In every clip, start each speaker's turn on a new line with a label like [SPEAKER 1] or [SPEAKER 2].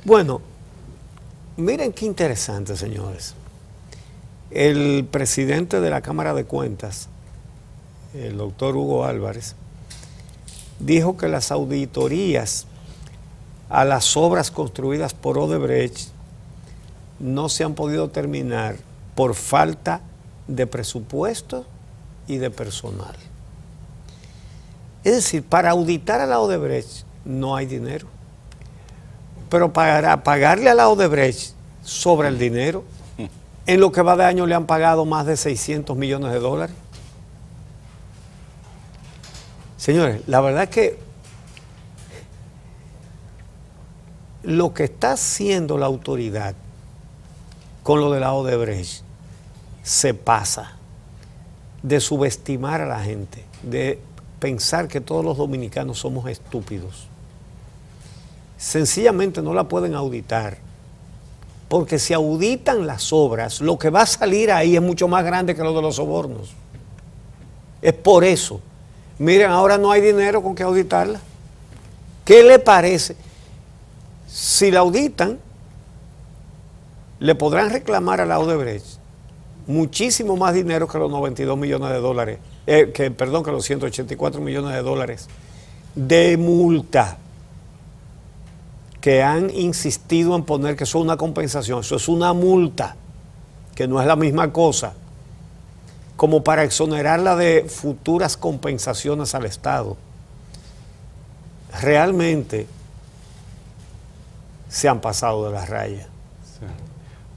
[SPEAKER 1] Bueno, miren qué interesante, señores. El presidente de la Cámara de Cuentas, el doctor Hugo Álvarez, dijo que las auditorías a las obras construidas por Odebrecht no se han podido terminar por falta de presupuesto y de personal. Es decir, para auditar a la Odebrecht no hay dinero, pero para pagarle a la Odebrecht sobra el dinero. En lo que va de año le han pagado más de 600 millones de dólares. Señores, la verdad es que lo que está haciendo la autoridad con lo de la Odebrecht se pasa de subestimar a la gente, de pensar que todos los dominicanos somos estúpidos. Sencillamente no la pueden auditar, porque si auditan las obras, lo que va a salir ahí es mucho más grande que lo de los sobornos. Es por eso. Miren, ahora no hay dinero con que auditarla. ¿Qué le parece? Si la auditan, le podrán reclamar a la Odebrecht muchísimo más dinero que los 92 millones de dólares, que los 184 millones de dólares de multa que han insistido en poner, que eso es una compensación, eso es una multa, que no es la misma cosa, como para exonerarla de futuras compensaciones al Estado. Realmente se han pasado de la raya.
[SPEAKER 2] Sí.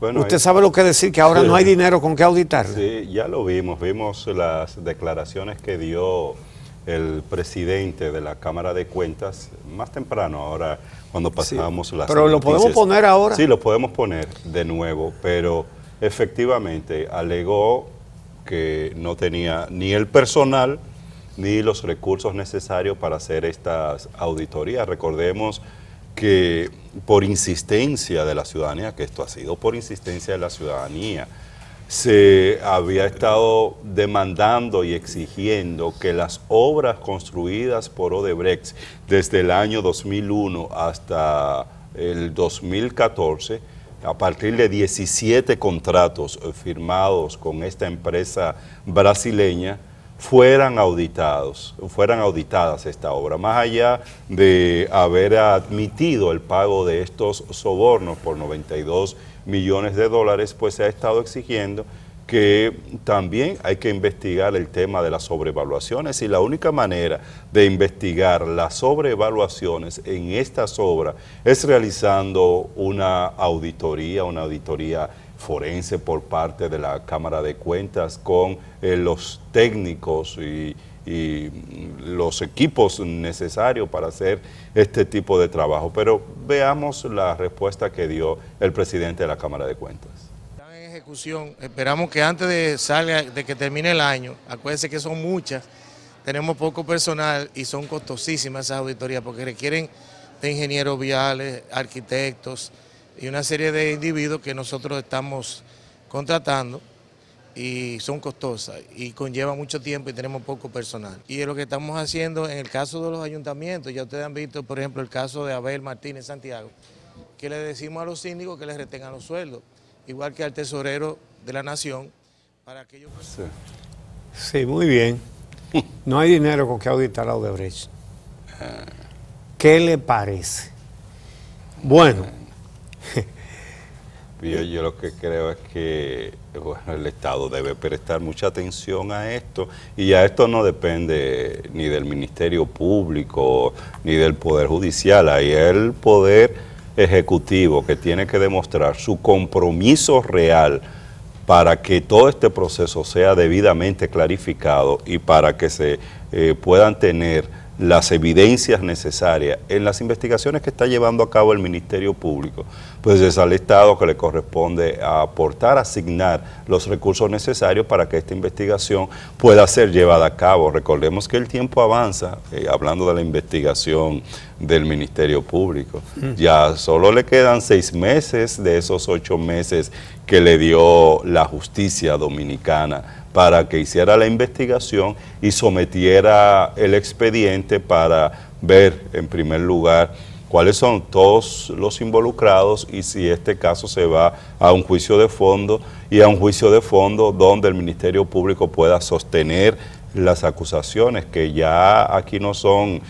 [SPEAKER 2] Bueno,
[SPEAKER 1] ¿usted sabe lo que decir? Que ahora no hay dinero con qué auditarla.
[SPEAKER 2] Sí, ya lo vimos las declaraciones que dio el presidente de la Cámara de Cuentas más temprano, ahora cuando pasamos las
[SPEAKER 1] pero
[SPEAKER 2] noticias.
[SPEAKER 1] ¿lo podemos poner ahora?
[SPEAKER 2] Sí, lo podemos poner de nuevo, pero efectivamente alegó que no tenía ni el personal ni los recursos necesarios para hacer estas auditorías. Recordemos que por insistencia de la ciudadanía, que esto ha sido por insistencia de la ciudadanía, se había estado demandando y exigiendo que las obras construidas por Odebrecht desde el año 2001 hasta el 2014, a partir de 17 contratos firmados con esta empresa brasileña, fueran auditadas esta obra, más allá de haber admitido el pago de estos sobornos por 92 millones de dólares, pues se ha estado exigiendo que también hay que investigar el tema de las sobrevaluaciones, y la única manera de investigar las sobrevaluaciones en estas obras es realizando una auditoría forense por parte de la Cámara de Cuentas con los técnicos y los equipos necesarios para hacer este tipo de trabajo. Pero veamos la respuesta que dio el presidente de la Cámara de Cuentas.
[SPEAKER 3] Están en ejecución, esperamos que antes de que termine el año, acuérdense que son muchas, tenemos poco personal y son costosísimas esas auditorías porque requieren de ingenieros viales, arquitectos y una serie de individuos que nosotros estamos contratando, y son costosas y conllevan mucho tiempo y tenemos poco personal. Y es lo que estamos haciendo en el caso de los ayuntamientos. Ya ustedes han visto, por ejemplo, el caso de Abel Martínez Santiago, que le decimos a los síndicos que les retengan los sueldos, igual que al tesorero de la nación, para que ellos...
[SPEAKER 1] Sí, muy bien. No hay dinero con que auditar la Odebrecht. ¿Qué le parece? Bueno...
[SPEAKER 2] Yo lo que creo es que el Estado debe prestar mucha atención a esto, y a esto no depende ni del Ministerio Público ni del Poder Judicial. Ahí es el Poder Ejecutivo que tiene que demostrar su compromiso real para que todo este proceso sea debidamente clarificado y para que se puedan tener las evidencias necesarias en las investigaciones que está llevando a cabo el Ministerio Público. Pues es al Estado que le corresponde aportar, asignar los recursos necesarios para que esta investigación pueda ser llevada a cabo. Recordemos que el tiempo avanza, hablando de la investigación del Ministerio Público. Ya solo le quedan 6 meses de esos 8 meses que le dio la justicia dominicana para que hiciera la investigación y sometiera el expediente para ver, en primer lugar, cuáles son todos los involucrados y si este caso se va a un juicio de fondo, y a un juicio de fondo donde el Ministerio Público pueda sostener las acusaciones, que ya aquí no son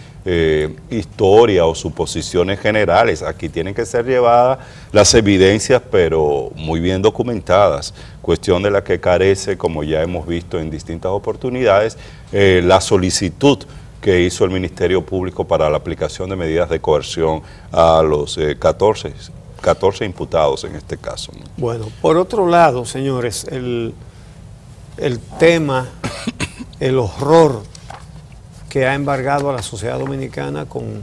[SPEAKER 2] historia o suposiciones generales, aquí tienen que ser llevadas las evidencias, pero muy bien documentadas, cuestión de la que carece, como ya hemos visto en distintas oportunidades, la solicitud que hizo el Ministerio Público para la aplicación de medidas de coerción a los 14 imputados en este caso, ¿no?
[SPEAKER 1] Bueno, por otro lado, señores, el tema, el horror que ha embargado a la sociedad dominicana con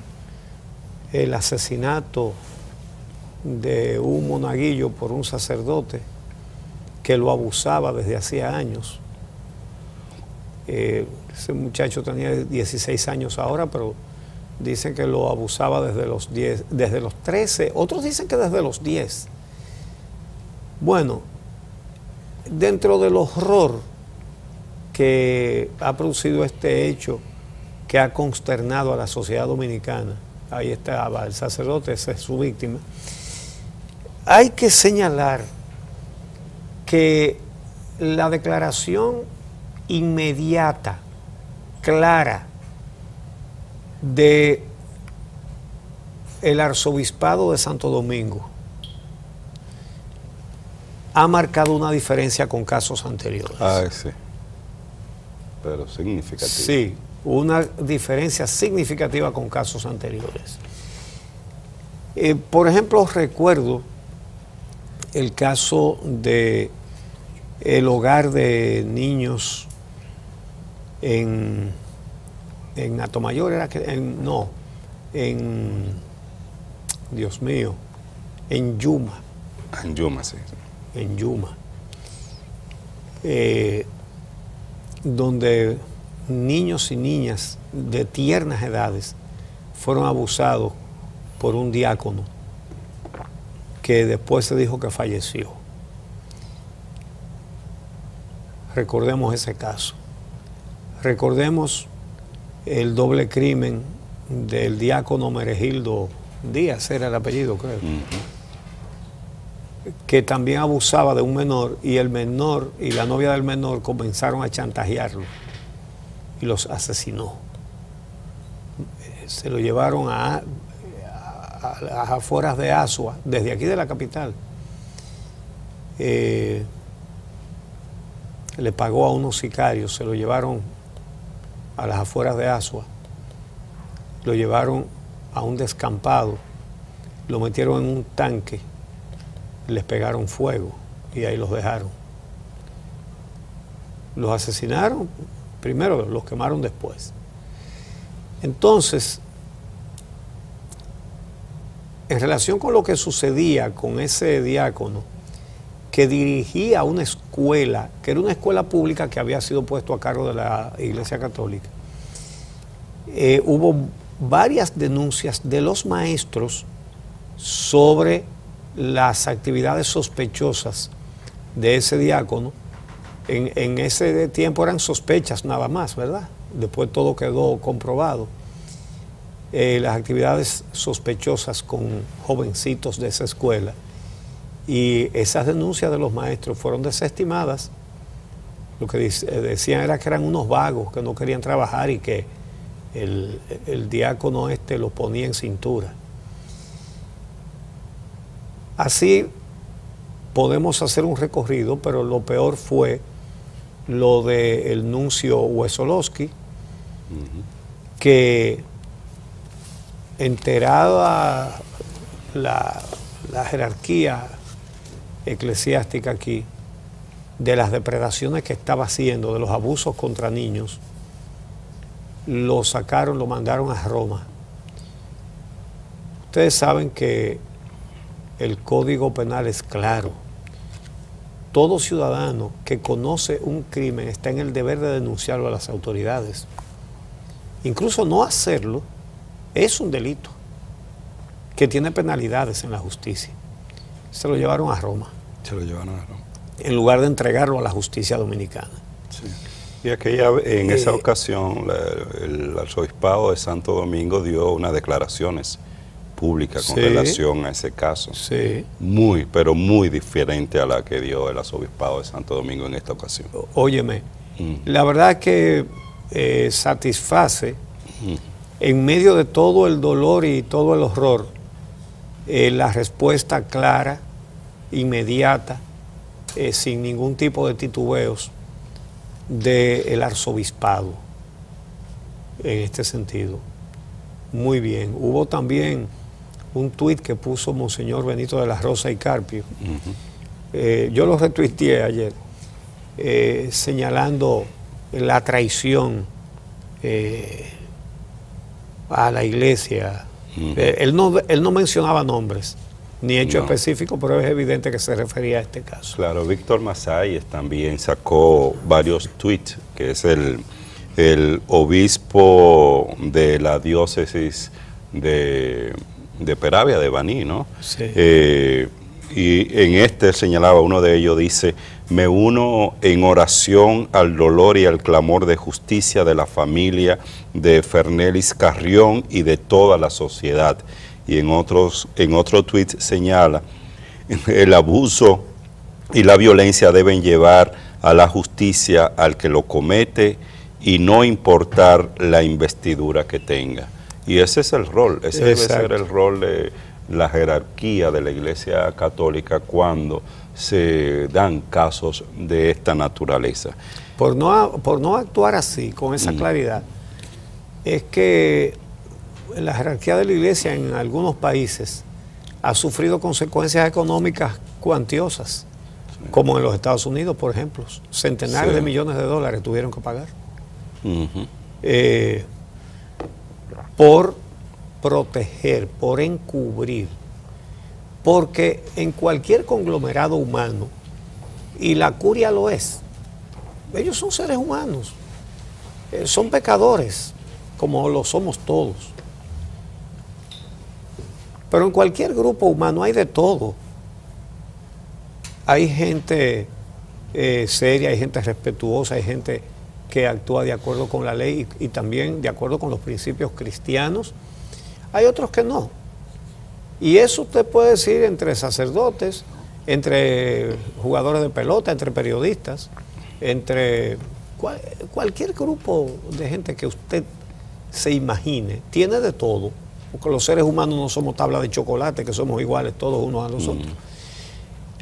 [SPEAKER 1] el asesinato de un monaguillo por un sacerdote que lo abusaba desde hacía años. Ese muchacho tenía 16 años ahora, pero dicen que lo abusaba desde los 10, desde los 13, otros dicen que desde los 10. Bueno, dentro del horror que ha producido este hecho, que ha consternado a la sociedad dominicana, ahí estaba el sacerdote, esa es su víctima, hay que señalar que la declaración inmediata, clara, de el arzobispado de Santo Domingo ha marcado una diferencia con casos anteriores.
[SPEAKER 2] Sí, pero significativa.
[SPEAKER 1] Sí, una diferencia significativa con casos anteriores. Por ejemplo, recuerdo el caso de el hogar de niños en Atomayor, era que Dios mío, en Yuma.
[SPEAKER 2] En Yuma, sí.
[SPEAKER 1] En Yuma. Donde niños y niñas de tiernas edades fueron abusados por un diácono que después se dijo que falleció. Recordemos ese caso. Recordemos el doble crimen del diácono Meregildo Díaz, era el apellido, creo, que también abusaba de un menor, y el menor y la novia del menor comenzaron a chantajearlo y los asesinó. Se lo llevaron a las afueras de Asua, desde aquí de la capital. Le pagó a unos sicarios, se lo llevaron a las afueras de Asua, lo llevaron a un descampado, lo metieron en un tanque, les pegaron fuego y ahí los dejaron. Los asesinaron primero, los quemaron después. Entonces, en relación con lo que sucedía con ese diácono que dirigía una escuela, que era una escuela pública que había sido puesto a cargo de la Iglesia Católica, hubo varias denuncias de los maestros sobre las actividades sospechosas de ese diácono. En ese tiempo eran sospechas nada más, ¿verdad? Después todo quedó comprobado. Las actividades sospechosas con jovencitos de esa escuela, y esas denuncias de los maestros fueron desestimadas. Lo que decían era que eran unos vagos que no querían trabajar y que el diácono lo ponía en cintura. Así podemos hacer un recorrido, pero lo peor fue lo del nuncio Wesolowski, que enterada la jerarquía eclesiástica aquí de las depredaciones que estaba haciendo, de los abusos contra niños, lo sacaron, lo mandaron a Roma. Ustedes saben que el Código Penal es claro. Todo ciudadano que conoce un crimen está en el deber de denunciarlo a las autoridades. Incluso no hacerlo es un delito que tiene penalidades en la justicia. Se lo llevaron a Roma.
[SPEAKER 2] Se lo llevaron a Roma.
[SPEAKER 1] En lugar de entregarlo a la justicia dominicana.
[SPEAKER 2] Sí. Y en esa ocasión el arzobispado de Santo Domingo dio unas declaraciones pública con
[SPEAKER 1] Sí.
[SPEAKER 2] relación a ese caso.
[SPEAKER 1] Sí.
[SPEAKER 2] Muy, pero muy diferente a la que dio el arzobispado de Santo Domingo en esta ocasión.
[SPEAKER 1] Óyeme, la verdad es que satisface, en medio de todo el dolor y todo el horror, la respuesta clara, inmediata, sin ningún tipo de titubeos, del arzobispado, en este sentido. Muy bien. Hubo también un tuit que puso Monseñor Benito de la Rosa y Carpio. Yo lo retuiteé ayer, señalando la traición a la iglesia. Él no mencionaba nombres ni hechos específicos, pero es evidente que se refería a este caso.
[SPEAKER 2] Claro, Víctor Masáez también sacó varios tweets, que es el obispo de la diócesis de Peravia, de Baní, ¿no?
[SPEAKER 1] Sí.
[SPEAKER 2] Y en este señalaba, uno de ellos dice: me uno en oración al dolor y al clamor de justicia de la familia de Fernelis Carrión y de toda la sociedad. Y en otro tweet señala: el abuso y la violencia deben llevar a la justicia al que lo comete y no importar la investidura que tenga. Y ese es el rol, ese debe ser el rol de la jerarquía de la Iglesia Católica cuando se dan casos de esta naturaleza.
[SPEAKER 1] Por no actuar así, con esa claridad, es que la jerarquía de la Iglesia en algunos países ha sufrido consecuencias económicas cuantiosas, como en los Estados Unidos, por ejemplo. Centenares de millones de dólares tuvieron que pagar por proteger, por encubrir, porque en cualquier conglomerado humano, y la curia lo es, ellos son seres humanos, son pecadores, como lo somos todos. Pero en cualquier grupo humano hay de todo. Hay gente seria, hay gente respetuosa, hay gente que actúa de acuerdo con la ley y también de acuerdo con los principios cristianos. Hay otros que no. Y eso usted puede decir entre sacerdotes, entre jugadores de pelota, entre periodistas, entre cualquier grupo de gente que usted se imagine. Tiene de todo, porque los seres humanos no somos tabla de chocolate, que somos iguales todos unos a los otros.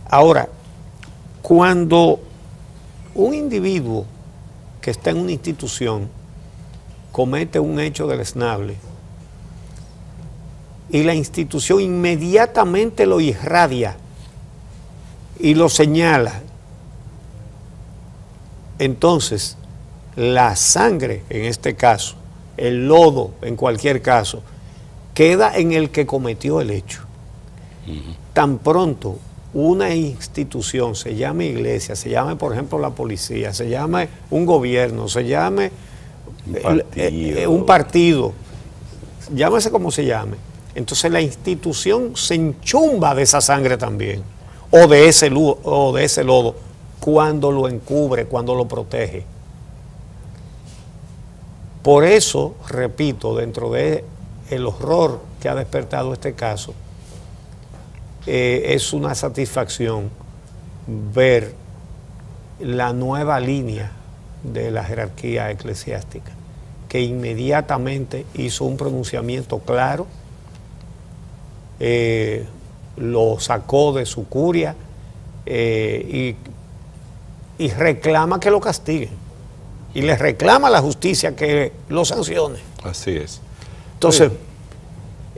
[SPEAKER 1] Ahora, cuando un individuo que está en una institución comete un hecho deleznable y la institución inmediatamente lo irradia y lo señala, entonces la sangre, en este caso, el lodo, en cualquier caso, queda en el que cometió el hecho. Tan pronto una institución, se llame iglesia, se llame por ejemplo la policía, se llame un gobierno, se llame un partido, llámese como se llame, entonces la institución se enchumba de esa sangre también, o de ese lodo, cuando lo encubre, cuando lo protege. Por eso, repito, dentro de el horror que ha despertado este caso, es una satisfacción ver la nueva línea de la jerarquía eclesiástica, que inmediatamente hizo un pronunciamiento claro, lo sacó de su curia y reclama que lo castiguen, y le reclama a la justicia que lo sancione.
[SPEAKER 2] Así es.
[SPEAKER 1] Entonces,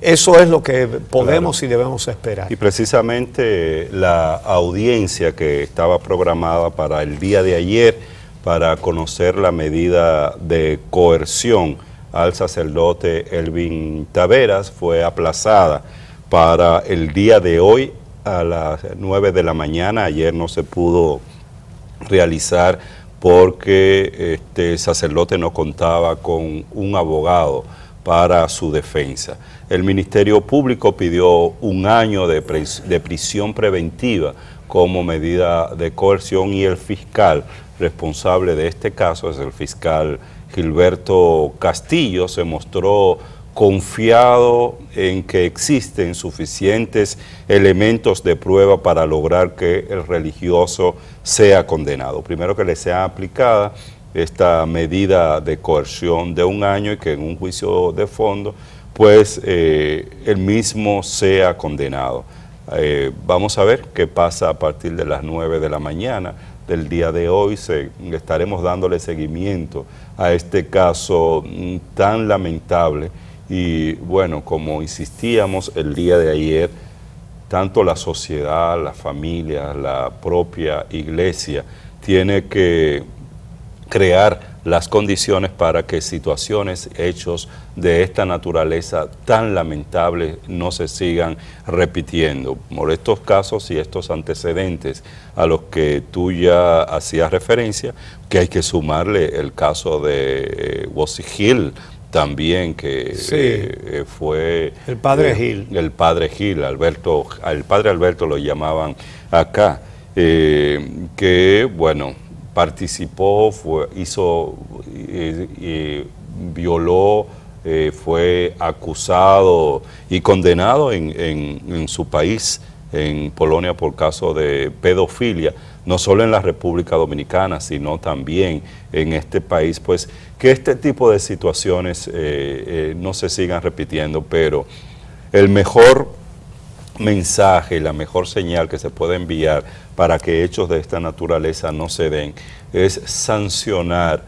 [SPEAKER 1] eso es lo que podemos y debemos esperar.
[SPEAKER 2] Y precisamente la audiencia que estaba programada para el día de ayer para conocer la medida de coerción al sacerdote Elvin Taveras fue aplazada para el día de hoy a las 9 de la mañana. Ayer no se pudo realizar porque el sacerdote no contaba con un abogado para su defensa. El Ministerio Público pidió 1 año de prisión preventiva como medida de coerción y el fiscal responsable de este caso es el fiscal Gilberto Castillo. Se mostró confiado en que existen suficientes elementos de prueba para lograr que el religioso sea condenado. Primero, que le sea aplicada esta medida de coerción de 1 año y que en un juicio de fondo, pues el mismo sea condenado. Vamos a ver qué pasa a partir de las 9 de la mañana del día de hoy. Estaremos dándole seguimiento a este caso tan lamentable. Y bueno, como insistíamos el día de ayer, tanto la sociedad, la familia, la propia iglesia tiene que crear las condiciones para que situaciones, hechos de esta naturaleza tan lamentable no se sigan repitiendo. Por estos casos y estos antecedentes a los que tú ya hacías referencia, que hay que sumarle el caso de Wozy Hill, también, que
[SPEAKER 1] sí,
[SPEAKER 2] fue
[SPEAKER 1] el padre Gil.
[SPEAKER 2] El padre Gil, Alberto, al padre Alberto lo llamaban acá, que bueno, participó, violó, fue acusado y condenado en su país, en Polonia, por caso de pedofilia, no solo en la República Dominicana, sino también en este país. Pues que este tipo de situaciones no se sigan repitiendo, pero el mejor mensaje, la mejor señal que se puede enviar para que hechos de esta naturaleza no se den es sancionar,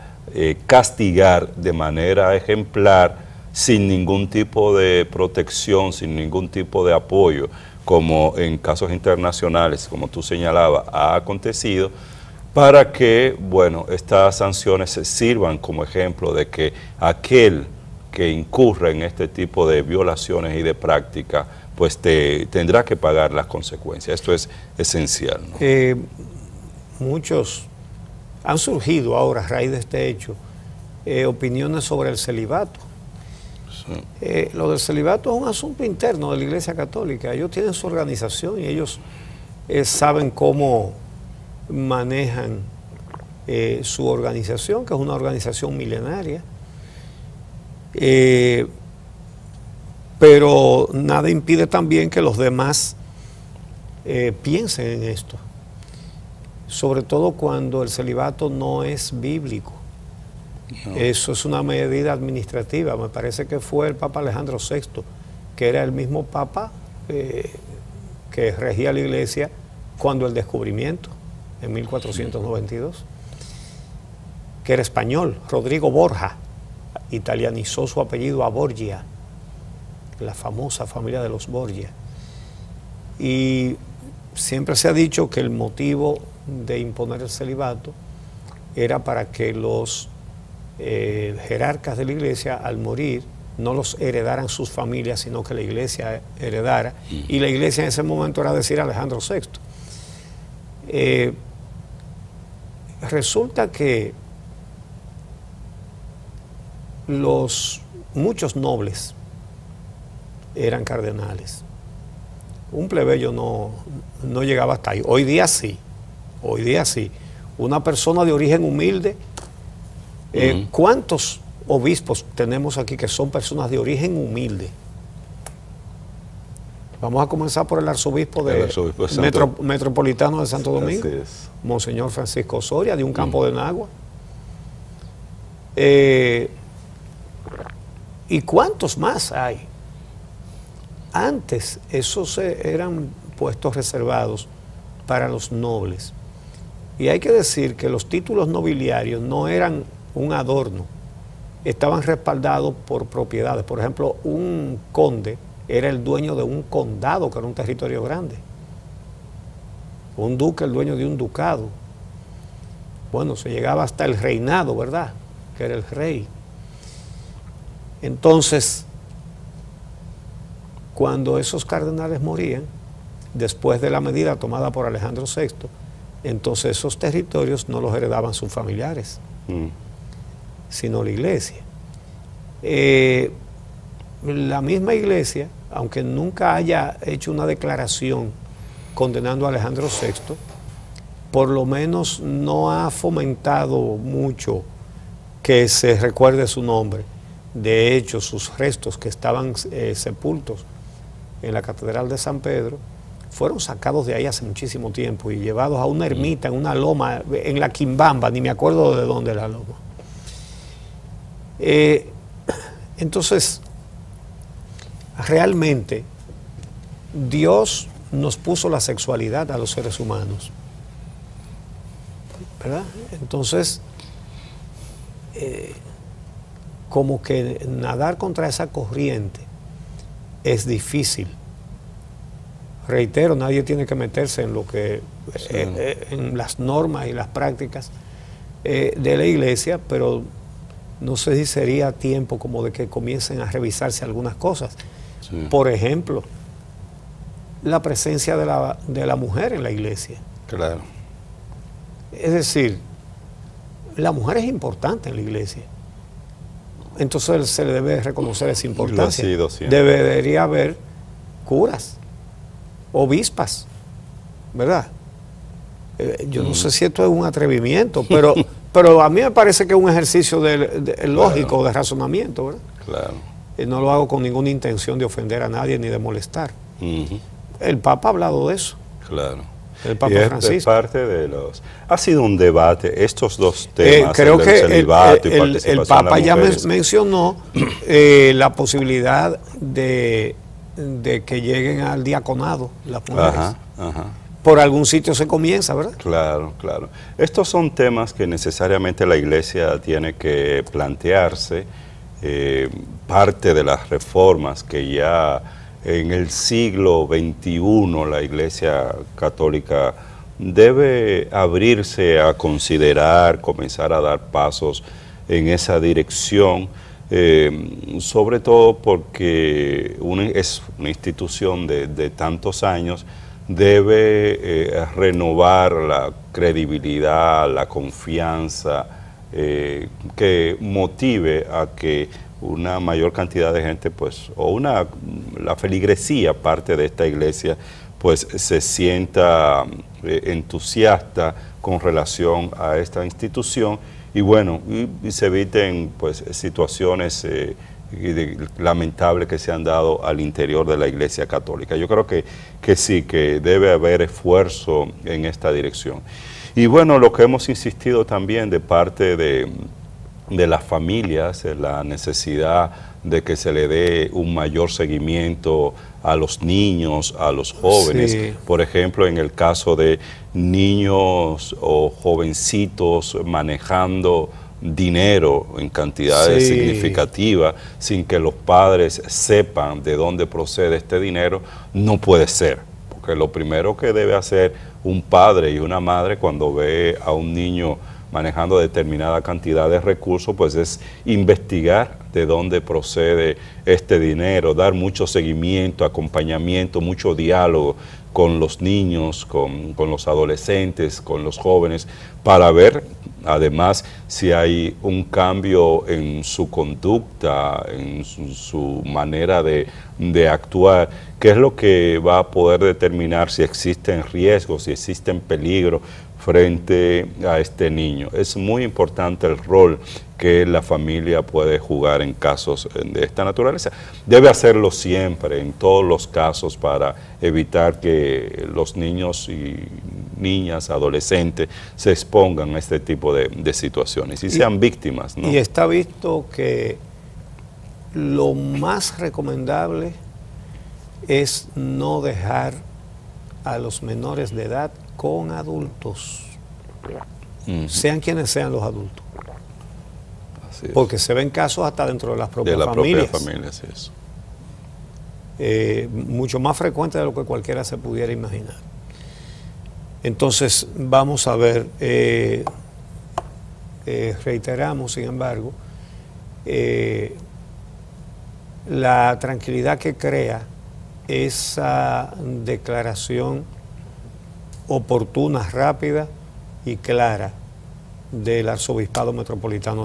[SPEAKER 2] castigar de manera ejemplar, sin ningún tipo de protección, sin ningún tipo de apoyo, como en casos internacionales, como tú señalabas, ha acontecido, para que, bueno, estas sanciones sirvan como ejemplo de que aquel que incurra en este tipo de violaciones y de prácticas, pues tendrá que pagar las consecuencias. Esto es esencial, ¿no?
[SPEAKER 1] Muchos han surgido ahora, a raíz de este hecho, opiniones sobre el celibato. Sí. Lo del celibato es un asunto interno de la Iglesia Católica. Ellos tienen su organización y ellos saben cómo manejan su organización, que es una organización milenaria. Pero nada impide también que los demás piensen en esto, sobre todo cuando el celibato no es bíblico. No. Eso es una medida administrativa. Me parece que fue el Papa Alejandro VI, que era el mismo Papa que regía la Iglesia cuando el descubrimiento, en 1492, que era español, Rodrigo Borja, italianizó su apellido a Borgia, la famosa familia de los Borgia. Y siempre se ha dicho que el motivo de imponer el celibato era para que los jerarcas de la Iglesia, al morir, no los heredaran sus familias, sino que la Iglesia heredara. Y la Iglesia en ese momento era decir Alejandro VI. Resulta que muchos nobles eran cardenales. Un plebeyo no llegaba hasta ahí. Hoy día sí. Una persona de origen humilde. ¿Cuántos obispos tenemos aquí que son personas de origen humilde? Vamos a comenzar por el arzobispo metropolitano de Santo Domingo, Monseñor Francisco Osoria, de un campo de Nagua. ¿Y cuántos más hay? Antes esos eran puestos reservados para los nobles. Y hay que decir que los títulos nobiliarios no eran un adorno, estaban respaldados por propiedades. Por ejemplo, un conde era el dueño de un condado, que era un territorio grande. Un duque, el dueño de un ducado. Bueno, se llegaba hasta el reinado, ¿verdad? Que era el rey. Entonces, cuando esos cardenales morían, después de la medida tomada por Alejandro VI, entonces esos territorios no los heredaban sus familiares, sino la Iglesia. La misma Iglesia, aunque nunca haya hecho una declaración condenando a Alejandro VI, por lo menos no ha fomentado mucho que se recuerde su nombre, De hecho, sus restos que estaban sepultos en la Catedral de San Pedro fueron sacados de ahí hace muchísimo tiempo y llevados a una ermita en una loma, en la Quimbamba, ni me acuerdo de dónde la loma. Entonces, realmente, Dios nos puso la sexualidad a los seres humanos, ¿verdad? Entonces, como que nadar contra esa corriente es difícil. Reitero, nadie tiene que meterse en lo que en las normas y las prácticas de la iglesia, pero no sé si sería tiempo como de que comiencen a revisarse algunas cosas. Sí. Por ejemplo, la presencia de la mujer en la iglesia.
[SPEAKER 2] Claro.
[SPEAKER 1] Es decir, la mujer es importante en la iglesia. Entonces se le debe reconocer esa importancia. Debería haber curas, obispas, ¿verdad? Yo no sé si esto es un atrevimiento, pero a mí me parece que es un ejercicio lógico, de razonamiento, ¿verdad?
[SPEAKER 2] Claro.
[SPEAKER 1] No lo hago con ninguna intención de ofender a nadie ni de molestar. El Papa ha hablado de eso.
[SPEAKER 2] Claro.
[SPEAKER 1] El Papa Francisco.
[SPEAKER 2] Es parte de los... Ha sido un debate, estos dos temas,
[SPEAKER 1] creo que
[SPEAKER 2] celibato y participación
[SPEAKER 1] el Papa
[SPEAKER 2] de
[SPEAKER 1] ya
[SPEAKER 2] mujeres.
[SPEAKER 1] mencionó la posibilidad de que lleguen al diaconado las mujeres.
[SPEAKER 2] Ajá.
[SPEAKER 1] Por algún sitio se comienza, ¿verdad?
[SPEAKER 2] Claro, claro. Estos son temas que necesariamente la iglesia tiene que plantearse, parte de las reformas que ya en el siglo XXI la Iglesia Católica debe abrirse a considerar, comenzar a dar pasos en esa dirección, sobre todo porque es una institución de tantos años, debe renovar la credibilidad, la confianza, que motive a que una mayor cantidad de gente, pues, la feligresía, parte de esta iglesia, pues se sienta entusiasta con relación a esta institución y bueno, y se eviten pues situaciones lamentables que se han dado al interior de la Iglesia Católica. Yo creo que sí, que debe haber esfuerzo en esta dirección. Y bueno, lo que hemos insistido también de parte de las familias, la necesidad de que se le dé un mayor seguimiento a los niños, a los jóvenes. Sí. Por ejemplo, en el caso de niños o jovencitos manejando dinero en cantidades significativas sin que los padres sepan de dónde procede este dinero, no puede ser. Porque lo primero que debe hacer un padre y una madre cuando ve a un niño manejando determinada cantidad de recursos, pues es investigar de dónde procede este dinero, dar mucho seguimiento, acompañamiento, mucho diálogo con los niños, con los adolescentes, con los jóvenes, para ver además si hay un cambio en su conducta, en su manera de actuar, que es lo que va a poder determinar si existen riesgos, si existen peligros frente a este niño. Es muy importante el rol que la familia puede jugar en casos de esta naturaleza. Debe hacerlo siempre, en todos los casos, para evitar que los niños y niñas, adolescentes, se expongan a este tipo de situaciones y sean víctimas, ¿no?
[SPEAKER 1] Y está visto que lo más recomendable es no dejar a los menores de edad con adultos, sean quienes sean los adultos. Porque se ven casos hasta dentro de las propias familias.
[SPEAKER 2] Sí,
[SPEAKER 1] mucho más frecuente de lo que cualquiera se pudiera imaginar. Entonces, vamos a ver, reiteramos, sin embargo, la tranquilidad que crea esa declaración oportuna, rápida y clara del Arzobispado Metropolitano